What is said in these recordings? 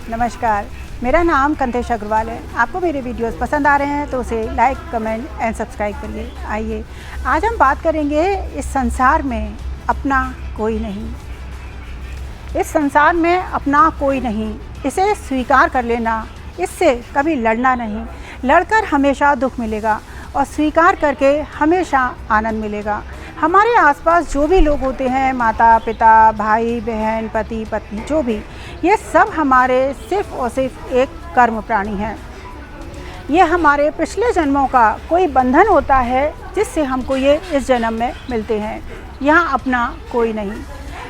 नमस्कार, मेरा नाम कंतेश अग्रवाल है। आपको मेरे वीडियोस पसंद आ रहे हैं तो उसे लाइक, कमेंट एंड सब्सक्राइब करिए। आइए आज हम बात करेंगे इस संसार में अपना कोई नहीं। इस संसार में अपना कोई नहीं, इसे स्वीकार कर लेना, इससे कभी लड़ना नहीं। लड़कर हमेशा दुख मिलेगा और स्वीकार करके हमेशा आनंद मिलेगा। हमारे आसपास जो भी लोग होते हैं, माता पिता, भाई बहन, पति पत्नी, जो भी, ये सब हमारे सिर्फ़ और सिर्फ एक कर्म प्राणी हैं। ये हमारे पिछले जन्मों का कोई बंधन होता है जिससे हमको ये इस जन्म में मिलते हैं। यहाँ अपना कोई नहीं।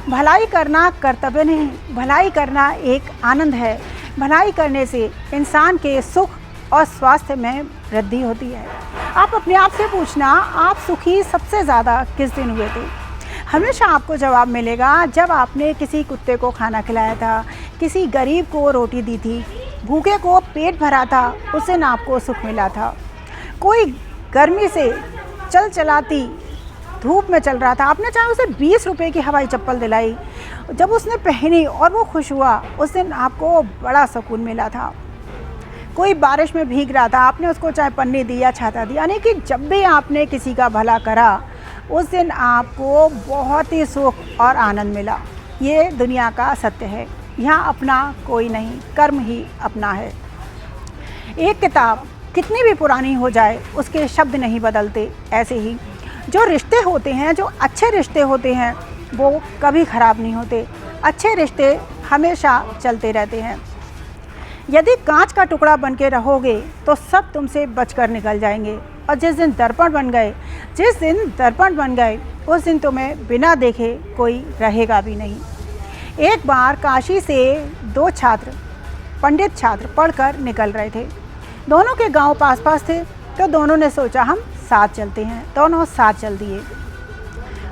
भलाई करना कर्तव्य नहीं, भलाई करना एक आनंद है। भलाई करने से इंसान के सुख और स्वास्थ्य में वृद्धि होती है। आप अपने आप से पूछना, आप सुखी सबसे ज़्यादा किस दिन हुए थे? हमेशा आपको जवाब मिलेगा जब आपने किसी कुत्ते को खाना खिलाया था, किसी गरीब को रोटी दी थी, भूखे को पेट भरा था, उस दिन आपको सुख मिला था। कोई गर्मी से चलाती धूप में चल रहा था, आपने चाहे उसे 20 रुपए की हवाई चप्पल दिलाई, जब उसने पहनी और वो खुश हुआ, उस दिन आपको बड़ा सुकून मिला था। कोई बारिश में भीग रहा था, आपने उसको चाहे पन्नी दी या छाता दी, यानी कि जब भी आपने किसी का भला करा उस दिन आपको बहुत ही सुख और आनंद मिला। ये दुनिया का सत्य है। यहाँ अपना कोई नहीं, कर्म ही अपना है। एक किताब कितनी भी पुरानी हो जाए उसके शब्द नहीं बदलते। ऐसे ही जो रिश्ते होते हैं, जो अच्छे रिश्ते होते हैं, वो कभी ख़राब नहीं होते। अच्छे रिश्ते हमेशा चलते रहते हैं। यदि कांच का टुकड़ा बन के रहोगे तो सब तुमसे बचकर निकल जाएंगे, और जिस दिन दर्पण बन गए उस दिन तुम्हें बिना देखे कोई रहेगा भी नहीं। एक बार काशी से 2 छात्र, पंडित छात्र, पढ़कर निकल रहे थे। दोनों के गांव पास पास थे, तो दोनों ने सोचा हम साथ चलते हैं। दोनों साथ चल दिए।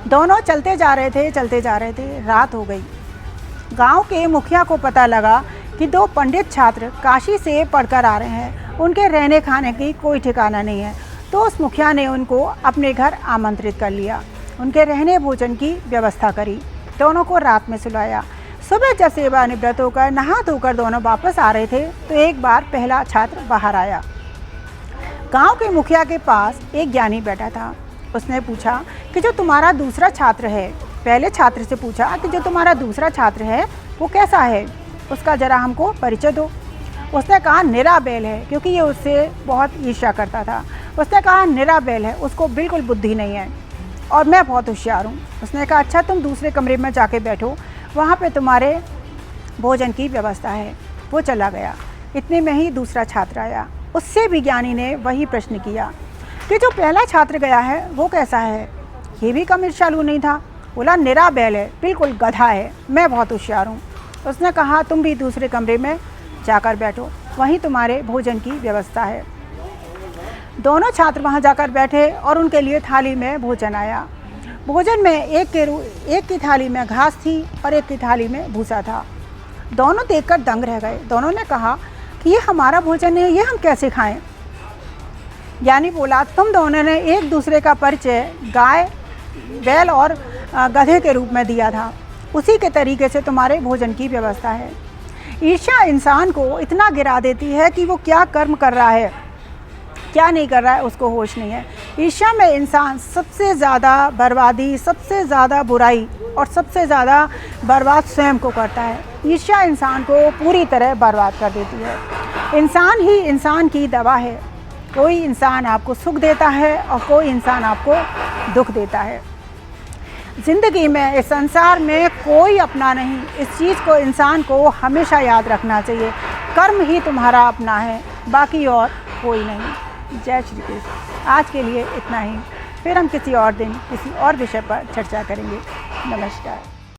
दोनों चलते जा रहे थे, रात हो गई। गांव के मुखिया को पता लगा कि 2 पंडित छात्र काशी से पढ़कर आ रहे हैं, उनके रहने खाने की कोई ठिकाना नहीं है। तो उस मुखिया ने उनको अपने घर आमंत्रित कर लिया, उनके रहने भोजन की व्यवस्था करी, दोनों को रात में सुलाया। सुबह जब सेवानिवृत्त होकर नहा धोकर दोनों वापस आ रहे थे तो एक बार पहला छात्र बाहर आया। गांव के मुखिया के पास एक ज्ञानी बैठा था। उसने पूछा कि जो तुम्हारा दूसरा छात्र है, पहले छात्र से पूछा कि जो तुम्हारा दूसरा छात्र है वो कैसा है, उसका ज़रा हमको परिचय दो। उसने कहा निरा बैल है, क्योंकि ये उससे बहुत ईर्ष्या करता था। उसने कहा निरा बैल है, उसको बिल्कुल बुद्धि नहीं है और मैं बहुत होशियार हूँ। उसने कहा अच्छा तुम दूसरे कमरे में जाके बैठो, वहाँ पे तुम्हारे भोजन की व्यवस्था है। वो चला गया। इतने में ही दूसरा छात्र आया। उससे भी ज्ञानी ने वही प्रश्न किया कि जो पहला छात्र गया है वो कैसा है। ये भी कम ईर्ष्यालु नहीं था, बोला निरा बैल है, बिल्कुल गधा है, मैं बहुत होशियार हूँ। उसने कहा तुम भी दूसरे कमरे में जाकर बैठो, वहीं तुम्हारे भोजन की व्यवस्था है। दोनों छात्र वहां जाकर बैठे और उनके लिए थाली में भोजन आया। भोजन में एक की थाली में घास थी और एक की थाली में भूसा था। दोनों देखकर दंग रह गए। दोनों ने कहा कि ये हमारा भोजन है, ये हम कैसे खाएं। ज्ञानी बोला तुम दोनों ने एक दूसरे का परिचय गाय, बैल और गधे के रूप में दिया था, उसी के तरीके से तुम्हारे भोजन की व्यवस्था है। ईर्ष्या इंसान को इतना गिरा देती है कि वो क्या कर्म कर रहा है, क्या नहीं कर रहा है, उसको होश नहीं है। ईर्ष्या में इंसान सबसे ज़्यादा बर्बादी, सबसे ज़्यादा बुराई और सबसे ज़्यादा बर्बाद स्वयं को करता है। ईर्ष्या इंसान को पूरी तरह बर्बाद कर देती है। इंसान ही इंसान की दवा है। कोई इंसान आपको सुख देता है और कोई इंसान आपको दुख देता है। ज़िंदगी में, इस संसार में कोई अपना नहीं। इस चीज़ को इंसान को हमेशा याद रखना चाहिए। कर्म ही तुम्हारा अपना है, बाकी और कोई नहीं। जय श्री कृष्ण। आज के लिए इतना ही, फिर हम किसी और दिन किसी और विषय पर चर्चा करेंगे। नमस्कार।